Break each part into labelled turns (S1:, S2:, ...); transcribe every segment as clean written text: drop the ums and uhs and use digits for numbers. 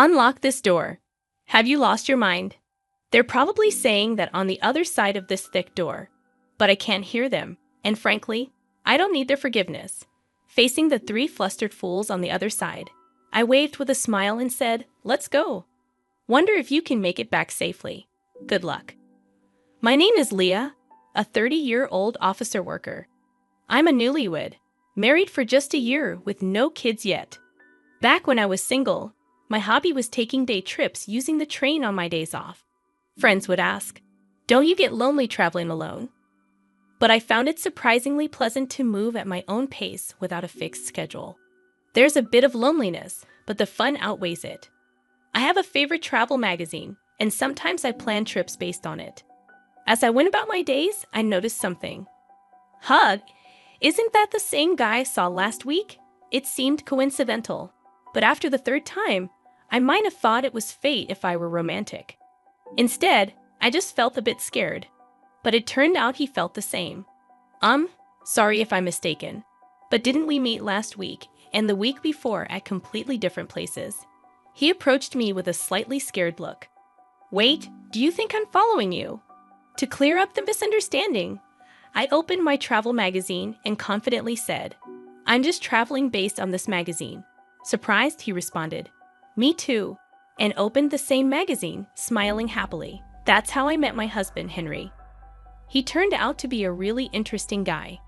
S1: Unlock this door. Have you lost your mind? They're probably saying that on the other side of this thick door, but I can't hear them, and frankly, I don't need their forgiveness. Facing the three flustered fools on the other side, I waved with a smile and said, "Let's go. Wonder if you can make it back safely. Good luck." My name is Leah, a 30-year-old officer worker. I'm a newlywed, married for just a year with no kids yet. Back when I was single, my hobby was taking day trips using the train on my days off. Friends would ask, "Don't you get lonely traveling alone?" But I found it surprisingly pleasant to move at my own pace without a fixed schedule. There's a bit of loneliness, but the fun outweighs it. I have a favorite travel magazine, and sometimes I plan trips based on it. As I went about my days, I noticed something. Hug, isn't that the same guy I saw last week? It seemed coincidental, but after the third time, I might have thought it was fate if I were romantic. Instead, I just felt a bit scared, but it turned out he felt the same. Sorry if I'm mistaken, but didn't we meet last week and the week before at completely different places? He approached me with a slightly scared look. Wait, do you think I'm following you? To clear up the misunderstanding, I opened my travel magazine and confidently said, "I'm just traveling based on this magazine." Surprised, he responded, "Me too," and opened the same magazine, smiling happily. That's how I met my husband, Henry. He turned out to be a really interesting guy.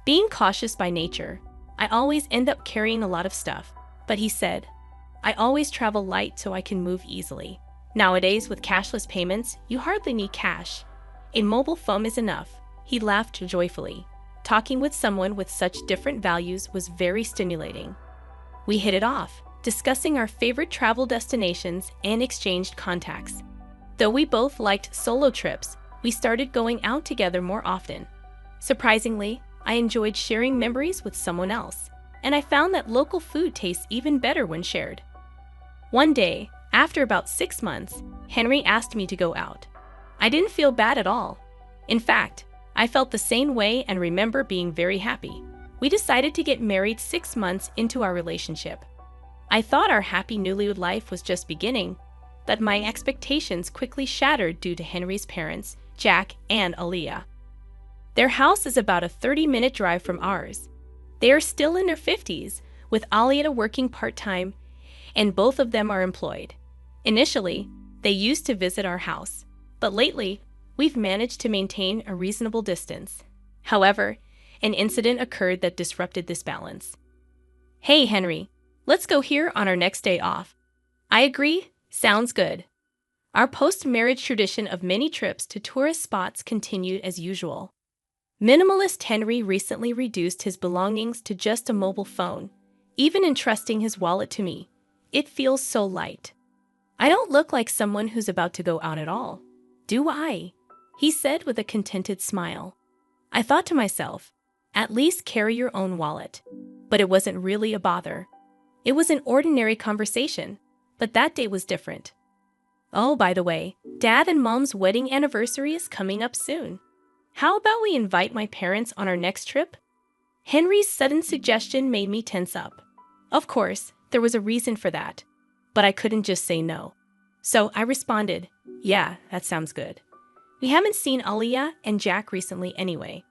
S1: Being cautious by nature, I always end up carrying a lot of stuff, but he said, "I always travel light so I can move easily. Nowadays, with cashless payments, you hardly need cash. A mobile phone is enough." He laughed joyfully. Talking with someone with such different values was very stimulating. We hit it off, discussing our favorite travel destinations and exchanged contacts. Though we both liked solo trips, we started going out together more often. Surprisingly, I enjoyed sharing memories with someone else, and I found that local food tastes even better when shared. One day, after about 6 months, Henry asked me to go out. I didn't feel bad at all. In fact, I felt the same way and remember being very happy. We decided to get married 6 months into our relationship. I thought our happy newlywed life was just beginning, but my expectations quickly shattered due to Henry's parents, Jack and Aaliyah. Their house is about a 30-minute drive from ours. They are still in their 50s, with Aaliyah working part-time, and both of them are employed. Initially, they used to visit our house, but lately, we've managed to maintain a reasonable distance. However, an incident occurred that disrupted this balance. "Hey, Henry, let's go here on our next day off." I agree. Sounds good. Our post-marriage tradition of many trips to tourist spots continued as usual. Minimalist Henry recently reduced his belongings to just a mobile phone, even entrusting his wallet to me. It feels so light. "I don't look like someone who's about to go out at all, do I?" he said with a contented smile. I thought to myself, at least carry your own wallet. But it wasn't really a bother. It was an ordinary conversation, but that day was different. "Oh, by the way, Dad and Mom's wedding anniversary is coming up soon. How about we invite my parents on our next trip?" Henry's sudden suggestion made me tense up. Of course, there was a reason for that, but I couldn't just say no. So I responded, "Yeah, that sounds good. We haven't seen Aaliyah and Jack recently anyway."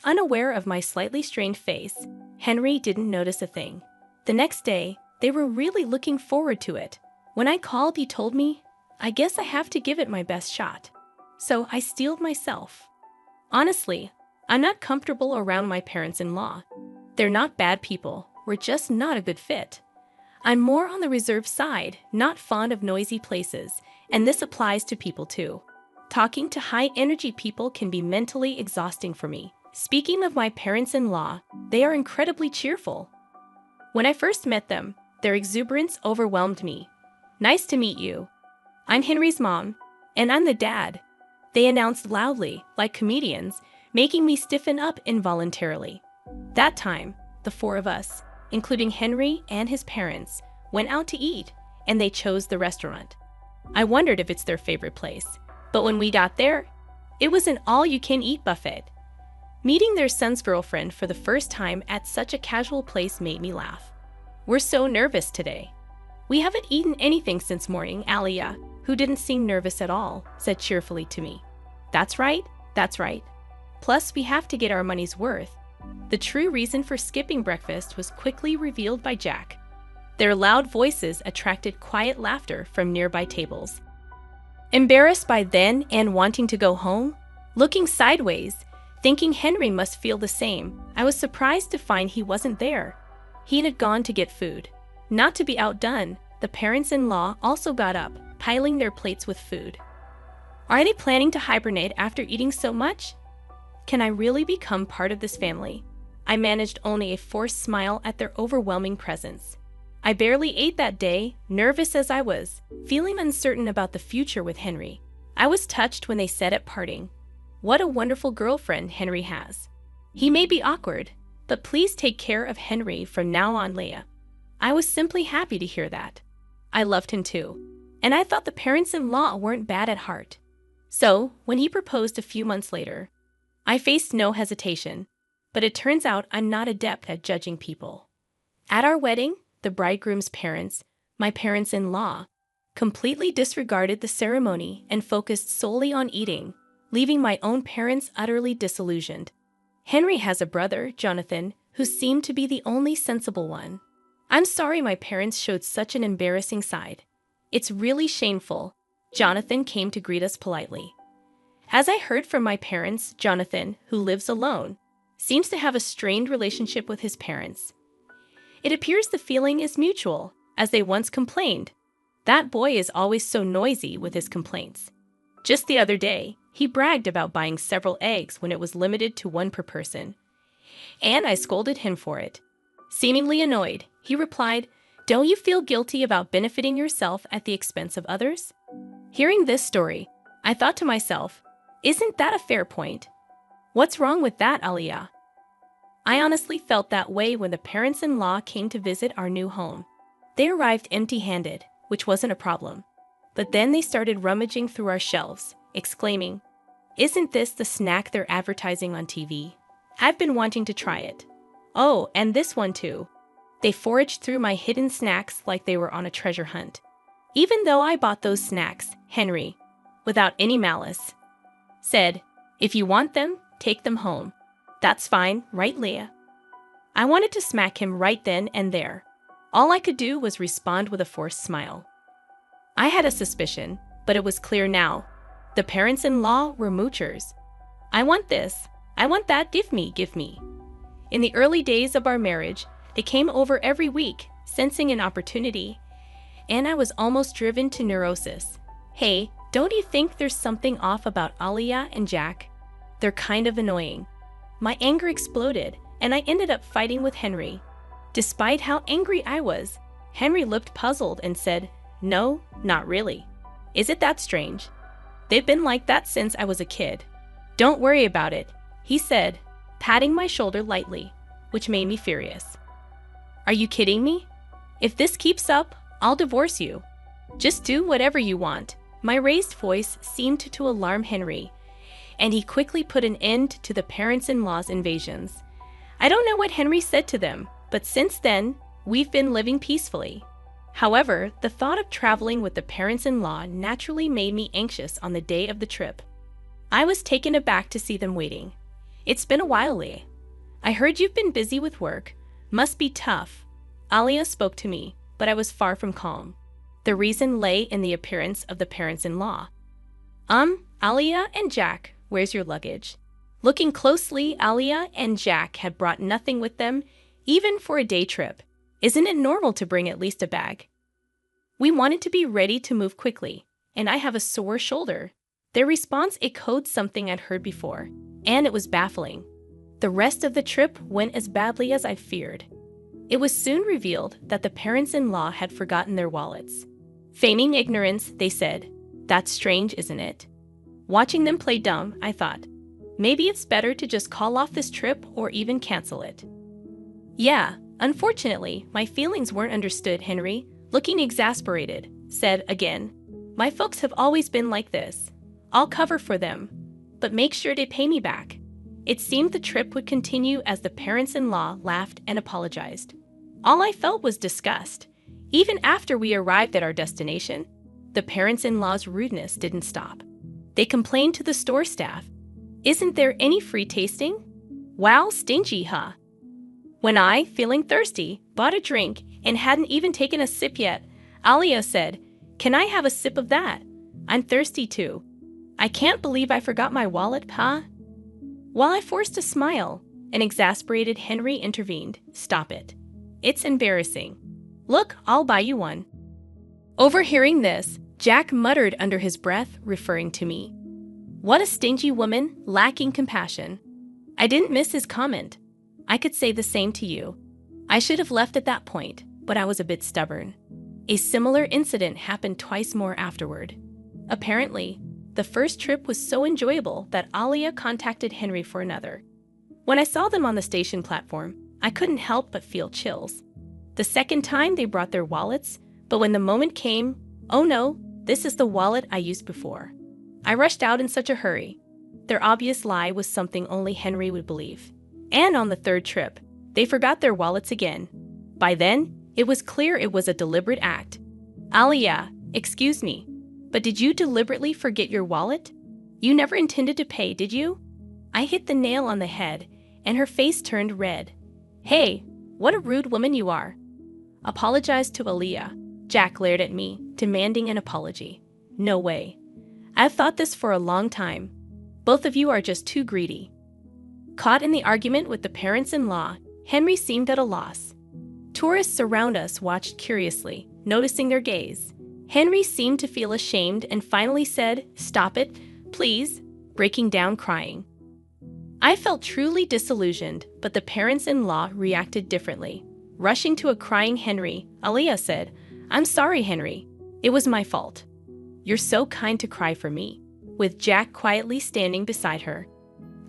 S1: Unaware of my slightly strained face, Henry didn't notice a thing. The next day, they were really looking forward to it. When I called, he told me, "I guess I have to give it my best shot." So I steeled myself. Honestly, I'm not comfortable around my parents-in-law. They're not bad people, we're just not a good fit. I'm more on the reserved side, not fond of noisy places, and this applies to people too. Talking to high-energy people can be mentally exhausting for me. Speaking of my parents-in-law, they are incredibly cheerful. When I first met them, their exuberance overwhelmed me. "Nice to meet you. I'm Henry's mom, and I'm the dad," they announced loudly, like comedians, making me stiffen up involuntarily. That time, the four of us, including Henry and his parents, went out to eat, and they chose the restaurant. I wondered if it's their favorite place, but when we got there, it was an all-you-can-eat buffet. Meeting their son's girlfriend for the first time at such a casual place made me laugh. "We're so nervous today. We haven't eaten anything since morning, Alia, who didn't seem nervous at all, said cheerfully to me. That's right, that's right. Plus, we have to get our money's worth. The true reason for skipping breakfast was quickly revealed by Jack. Their loud voices attracted quiet laughter from nearby tables. Embarrassed by then and wanting to go home, looking sideways, thinking Henry must feel the same, I was surprised to find he wasn't there. He had gone to get food. Not to be outdone, the parents-in-law also got up, piling their plates with food. Are they planning to hibernate after eating so much? Can I really become part of this family? I managed only a forced smile at their overwhelming presence. I barely ate that day, nervous as I was, feeling uncertain about the future with Henry. I was touched when they said at parting, "What a wonderful girlfriend Henry has. He may be awkward, but please take care of Henry from now on, Leia." I was simply happy to hear that. I loved him too, and I thought the parents-in-law weren't bad at heart. So, when he proposed a few months later, I faced no hesitation, but it turns out I'm not adept at judging people. At our wedding, the bridegroom's parents, my parents-in-law, completely disregarded the ceremony and focused solely on eating, leaving my own parents utterly disillusioned. Henry has a brother, Jonathan, who seemed to be the only sensible one. I'm sorry my parents showed such an embarrassing side. It's really shameful. Jonathan came to greet us politely. As I heard from my parents, Jonathan, who lives alone, seems to have a strained relationship with his parents. It appears the feeling is mutual, as they once complained. That boy is always so noisy with his complaints. Just the other day, he bragged about buying several eggs when it was limited to one per person, and I scolded him for it. Seemingly annoyed, he replied, "Don't you feel guilty about benefiting yourself at the expense of others?" Hearing this story, I thought to myself, isn't that a fair point? What's wrong with that, Alia? I honestly felt that way when the parents-in-law came to visit our new home. They arrived empty-handed, which wasn't a problem. But then they started rummaging through our shelves, exclaiming, "Isn't this the snack they're advertising on TV? I've been wanting to try it. Oh, and this one too." They foraged through my hidden snacks like they were on a treasure hunt. Even though I bought those snacks, Henry, without any malice, said, "If you want them, take them home. That's fine, right, Leia?" I wanted to smack him right then and there. All I could do was respond with a forced smile. I had a suspicion, but it was clear now. The parents-in-law were moochers. "I want this. I want that. Give me, give me." In the early days of our marriage, they came over every week, sensing an opportunity, and I was almost driven to neurosis. Hey, don't you think there's something off about Alia and Jack? They're kind of annoying. My anger exploded, and I ended up fighting with Henry. Despite how angry I was, Henry looked puzzled and said, "No, not really. Is it that strange? They've been like that since I was a kid. Don't worry about it," he said, patting my shoulder lightly, which made me furious. "Are you kidding me? If this keeps up, I'll divorce you. Just do whatever you want." My raised voice seemed to alarm Henry, and he quickly put an end to the parents-in-law's invasions. I don't know what Henry said to them, but since then, we've been living peacefully. However, the thought of traveling with the parents-in-law naturally made me anxious on the day of the trip. I was taken aback to see them waiting. "It's been a while, Lee. I heard you've been busy with work. Must be tough." Alia spoke to me, but I was far from calm. The reason lay in the appearance of the parents-in-law. Alia and Jack, where's your luggage?" Looking closely, Alia and Jack had brought nothing with them, even for a day trip. Isn't it normal to bring at least a bag? We wanted to be ready to move quickly, and I have a sore shoulder. Their response echoed something I'd heard before, and it was baffling. The rest of the trip went as badly as I feared. It was soon revealed that the parents-in-law had forgotten their wallets. Feigning ignorance, they said, "That's strange, isn't it?" Watching them play dumb, I thought, maybe it's better to just call off this trip or even cancel it. "Yeah, unfortunately, my feelings weren't understood," Henry, looking exasperated, said again. "My folks have always been like this. I'll cover for them, but make sure they pay me back." It seemed the trip would continue as the parents-in-law laughed and apologized. All I felt was disgust. Even after we arrived at our destination, the parents-in-law's rudeness didn't stop. They complained to the store staff, "Isn't there any free tasting? Wow, stingy, huh?" When I, feeling thirsty, bought a drink and hadn't even taken a sip yet, Alia said, "Can I have a sip of that? I'm thirsty too. I can't believe I forgot my wallet, pa." While I forced a smile, an exasperated Henry intervened. "Stop it. It's embarrassing. Look, I'll buy you one." Overhearing this, Jack muttered under his breath, referring to me. What a stingy woman, lacking compassion. I didn't miss his comment. I could say the same to you. I should have left at that point, but I was a bit stubborn. A similar incident happened twice more afterward. Apparently, the first trip was so enjoyable that Alia contacted Henry for another. When I saw them on the station platform, I couldn't help but feel chills. The second time they brought their wallets, but when the moment came, oh no, this is the wallet I used before. I rushed out in such a hurry. Their obvious lie was something only Henry would believe. And on the third trip, they forgot their wallets again. By then, it was clear it was a deliberate act. Alia, excuse me, but did you deliberately forget your wallet? You never intended to pay, did you? I hit the nail on the head, and her face turned red. Hey, what a rude woman you are. Apologize to Alia. Jack glared at me, demanding an apology. No way. I've thought this for a long time. Both of you are just too greedy. Caught in the argument with the parents-in-law, Henry seemed at a loss. Tourists around us watched curiously, noticing their gaze. Henry seemed to feel ashamed and finally said, "Stop it, please," breaking down crying. I felt truly disillusioned, but the parents-in-law reacted differently. Rushing to a crying Henry, Alia said, "I'm sorry, Henry. It was my fault." "You're so kind to cry for me," with Jack quietly standing beside her.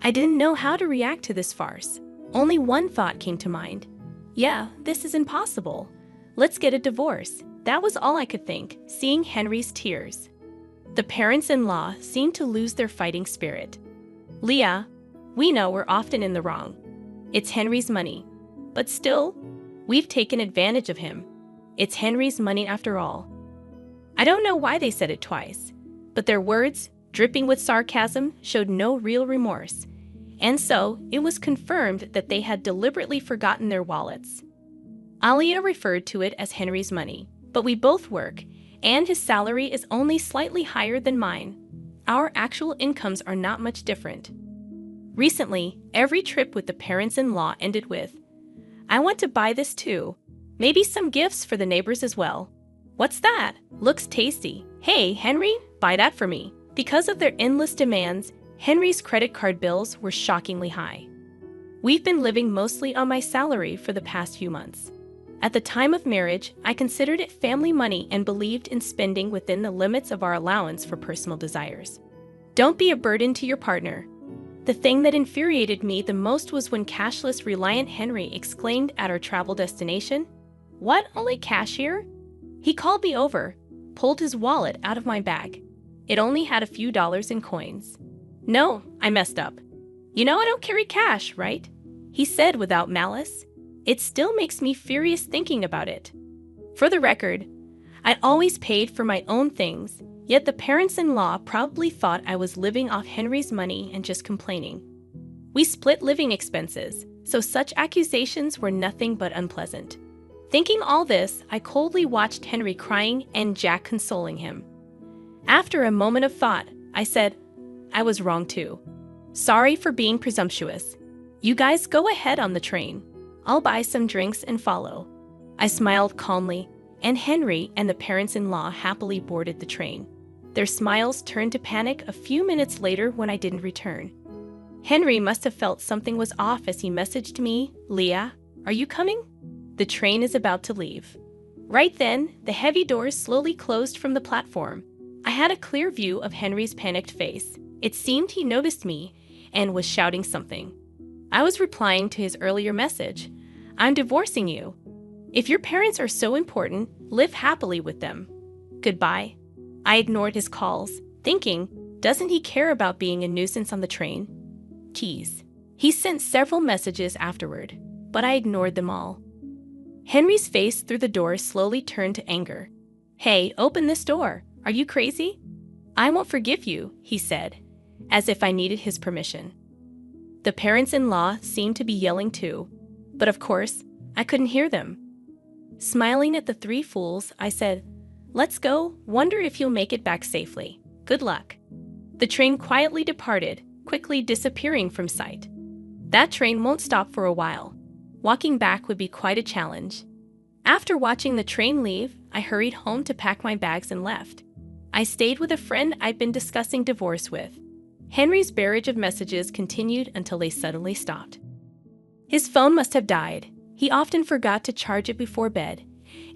S1: I didn't know how to react to this farce. Only one thought came to mind. Yeah, this is impossible. Let's get a divorce. That was all I could think, seeing Henry's tears. The parents-in-law seemed to lose their fighting spirit. "Leah, we know we're often in the wrong. It's Henry's money. But still, we've taken advantage of him. It's Henry's money after all." I don't know why they said it twice, but their words, dripping with sarcasm, showed no real remorse. And so, it was confirmed that they had deliberately forgotten their wallets. Alia referred to it as Henry's money, but we both work, and his salary is only slightly higher than mine. Our actual incomes are not much different. Recently, every trip with the parents-in-law ended with, "I want to buy this too. Maybe some gifts for the neighbors as well. What's that? Looks tasty. Hey, Henry, buy that for me." Because of their endless demands, Henry's credit card bills were shockingly high. We've been living mostly on my salary for the past few months. At the time of marriage, I considered it family money and believed in spending within the limits of our allowance for personal desires. Don't be a burden to your partner. The thing that infuriated me the most was when cashless reliant Henry exclaimed at our travel destination, "What, only cash here?" He called me over, pulled his wallet out of my bag. It only had a few dollars in coins. "No, I messed up. You know I don't carry cash, right?" he said without malice. It still makes me furious thinking about it. For the record, I always paid for my own things, yet the parents-in-law probably thought I was living off Henry's money and just complaining. We split living expenses, so such accusations were nothing but unpleasant. Thinking all this, I coldly watched Henry crying and Jack consoling him. After a moment of thought, I said, "I was wrong too. Sorry for being presumptuous. You guys go ahead on the train. I'll buy some drinks and follow." I smiled calmly, and Henry and the parents-in-law happily boarded the train. Their smiles turned to panic a few minutes later when I didn't return. Henry must have felt something was off as he messaged me, "Leah, are you coming? The train is about to leave." Right then, the heavy doors slowly closed from the platform. I had a clear view of Henry's panicked face. It seemed he noticed me and was shouting something. I was replying to his earlier message, "I'm divorcing you. If your parents are so important, live happily with them. Goodbye." I ignored his calls, thinking, doesn't he care about being a nuisance on the train? Geez. He sent several messages afterward, but I ignored them all. Henry's face through the door slowly turned to anger. "Hey, open this door. Are you crazy?" "I won't forgive you," he said, as if I needed his permission. The parents-in-law seemed to be yelling too, but of course, I couldn't hear them. Smiling at the three fools, I said, "Let's go. Wonder if you'll make it back safely. Good luck." The train quietly departed, quickly disappearing from sight. That train won't stop for a while. Walking back would be quite a challenge. After watching the train leave, I hurried home to pack my bags and left. I stayed with a friend I'd been discussing divorce with. Henry's barrage of messages continued until they suddenly stopped. His phone must have died. He often forgot to charge it before bed,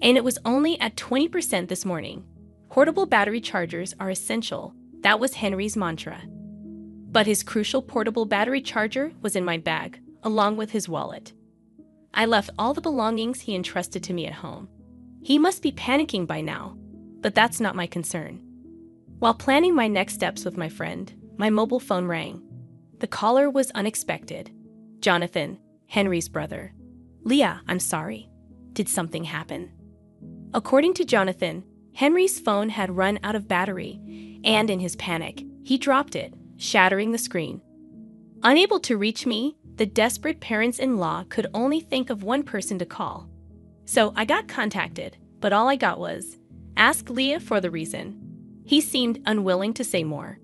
S1: and it was only at 20% this morning. Portable battery chargers are essential. That was Henry's mantra. But his crucial portable battery charger was in my bag, along with his wallet. I left all the belongings he entrusted to me at home. He must be panicking by now, but that's not my concern. While planning my next steps with my friend, my mobile phone rang. The caller was unexpected. Jonathan, Henry's brother. "Leah, I'm sorry. Did something happen?" According to Jonathan, Henry's phone had run out of battery, and in his panic, he dropped it, shattering the screen. Unable to reach me, the desperate parents-in-law could only think of one person to call. So I got contacted, but all I got was, "Ask Leah for the reason." He seemed unwilling to say more.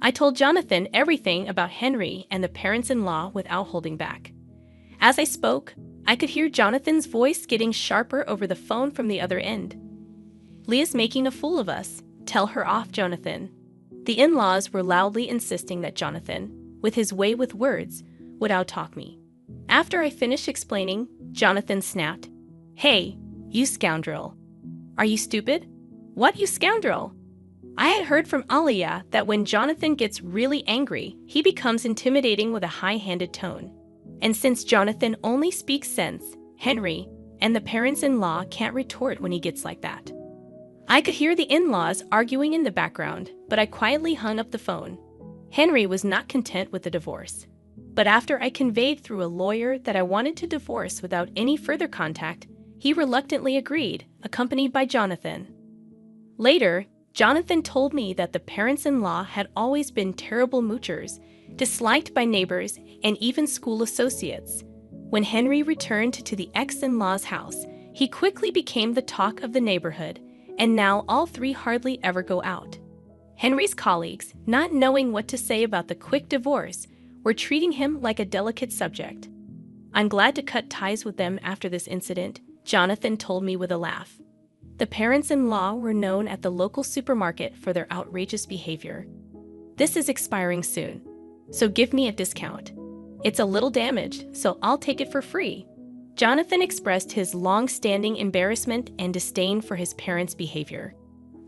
S1: I told Jonathan everything about Henry and the parents-in-law without holding back. As I spoke, I could hear Jonathan's voice getting sharper over the phone from the other end. "Leah's making a fool of us. Tell her off, Jonathan." The in-laws were loudly insisting that Jonathan, with his way with words, would outtalk me. After I finished explaining, Jonathan snapped, "Hey, you scoundrel. Are you stupid? What, you scoundrel?" I had heard from Aliyah that when Jonathan gets really angry, he becomes intimidating with a high-handed tone. And since Jonathan only speaks sense, Henry and the parents-in-law can't retort when he gets like that. I could hear the in-laws arguing in the background, but I quietly hung up the phone. Henry was not content with the divorce. But after I conveyed through a lawyer that I wanted to divorce without any further contact, he reluctantly agreed, accompanied by Jonathan. Later, Jonathan told me that the parents-in-law had always been terrible moochers, disliked by neighbors and even school associates. When Henry returned to the ex-in-law's house, he quickly became the talk of the neighborhood, and now all three hardly ever go out. Henry's colleagues, not knowing what to say about the quick divorce, were treating him like a delicate subject. "I'm glad to cut ties with them after this incident," Jonathan told me with a laugh. The parents-in-law were known at the local supermarket for their outrageous behavior. "This is expiring soon, so give me a discount. It's a little damaged, so I'll take it for free." Jonathan expressed his long-standing embarrassment and disdain for his parents' behavior.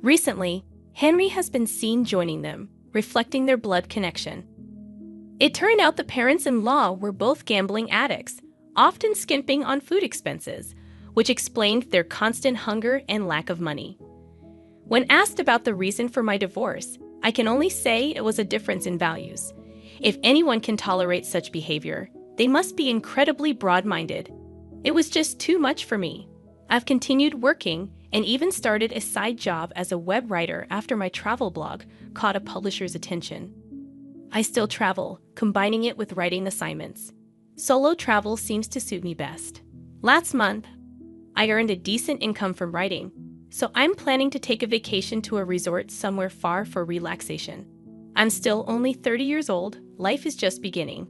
S1: Recently, Henry has been seen joining them, reflecting their blood connection. It turned out the parents-in-law were both gambling addicts, often skimping on food expenses, which explained their constant hunger and lack of money. When asked about the reason for my divorce, I can only say it was a difference in values. If anyone can tolerate such behavior, they must be incredibly broad-minded. It was just too much for me. I've continued working and even started a side job as a web writer after my travel blog caught a publisher's attention. I still travel, combining it with writing assignments. Solo travel seems to suit me best. Last month, I earned a decent income from writing, so I'm planning to take a vacation to a resort somewhere far for relaxation. I'm still only 30 years old, life is just beginning.